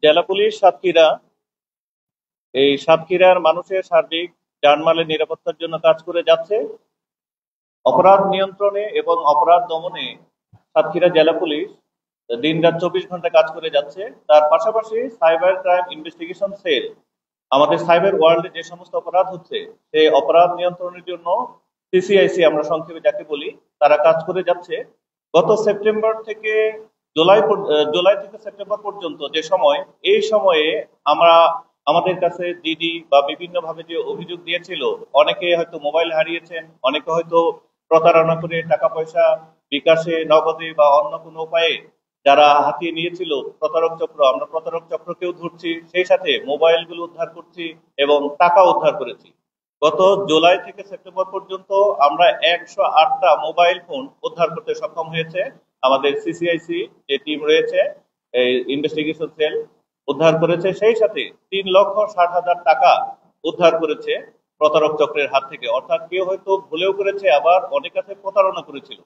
জেলা পুলিশ সাতক্ষীরা এই সাতক্ষীরার মানুষের সার্বিক জানমালের নিরাপত্তার জন্য কাজ করে যাচ্ছে। অপরাধ নিয়ন্ত্রণে এবং অপরাধ দমনে সাতক্ষীরা জেলা পুলিশ দিনরাত 24 ঘন্টা কাজ করে যাচ্ছে। তার পাশাপাশি সাইবার ক্রাইম ইনভেস্টিগেশন সেল আমাদের সাইবার ওয়ার্ল্ডে যে সমস্ত অপরাধ হচ্ছে সেই অপরাধ নিয়ন্ত্রণের জন্য সিসিআইসি আমরা সংক্ষেপে যাকে বলি, তারা কাজ করে যাচ্ছে। গত সেপ্টেম্বর থেকে জুলাই থেকে সেপ্টেম্বর পর্যন্ত যে সময়, এই সময়ে আমরা আমাদের কাছে জিডি বা বিভিন্ন ভাবে যে অভিযোগ দিয়েছিল, অনেকে হয়তো মোবাইল হারিয়েছেন, অনেকে হয়তো প্রতারণা করে টাকা পয়সা বিকাশে, নগদে বা অন্য কোনো উপায়ে যারা হাতিয়ে নিয়েছিল প্রতারক চক্র, আমরা প্রতারক চক্রকেও ধরছি, সেই সাথে মোবাইলগুলো উদ্ধার করছি এবং টাকা উদ্ধার করেছি। গত জুলাই থেকে সেপ্টেম্বর পর্যন্ত আমরা 108টা মোবাইল ফোন উদ্ধার করতে সক্ষম হয়েছে আমাদের সিসিআইসি যে টিম রয়েছে, এই ইনভেস্টিগেশন সেল উদ্ধার করেছে। সেই সাথে 3,60,000 টাকা উদ্ধার করেছে প্রতারক চক্রের হাত থেকে। অর্থাৎ কেউ হয়তো ভুলেও করেছে, আবার অনেক কাছে প্রতারণা করেছিল।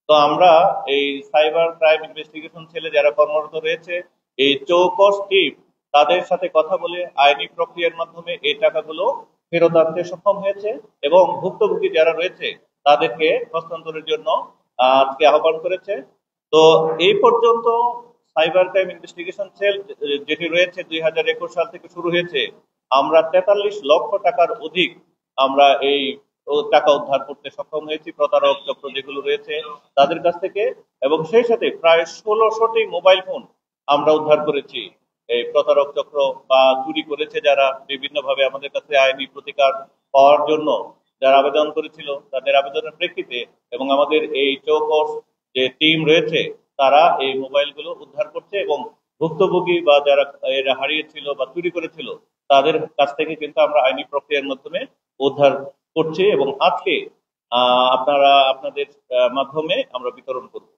তো আমরা এই সাইবার ক্রাইম ইনভেস্টিগেশন সেলে যারা কর্মরত রয়েছে, এই চৌকস টিম, তাদের সাথে কথা বলে আইনি প্রক্রিয়ার মাধ্যমে এই টাকাগুলো ফেরত আনতে সক্ষম হয়েছে এবং ভুক্তভোগী যারা রয়েছে তাদেরকে হস্তান্তরের জন্য আজকে আহ্বান করেছে। তো এই পর্যন্ত সাইবার ক্রাইম ইনভেস্টিগেশন সেল যেটি রয়েছে 2021 সাল থেকে শুরু হয়েছে, আমরা 43 লক্ষ টাকার অধিক আমরা এই টাকা উদ্ধার করতে সক্ষম হয়েছি প্রতারক চক্র যেগুলো রয়েছে তাদের কাছ থেকে। এবং সেই সাথে প্রায় 1600টি মোবাইল ফোন আমরা উদ্ধার করেছি এই প্রতারক চক্র বা চুরি করেছে যারা বিভিন্ন ভাবে আমাদের কাছে আইনি প্রতিকার পাওয়ার জন্য যারা আবেদন করেছিল, তাদের আবেদনের প্রেক্ষিতে এবং আমাদের এই চৌকস যে টিম রয়েছে তারা এই মোবাইলগুলো উদ্ধার করছে এবং ভুক্তভোগী বা যারা এরা হারিয়েছিল বা চুরি করেছিল তাদের কাছ থেকে কিন্তু আমরা আইনি প্রক্রিয়ার মাধ্যমে উদ্ধার করছি এবং আজকে আপনারা আপনাদের মাধ্যমে আমরা বিতরণ করব।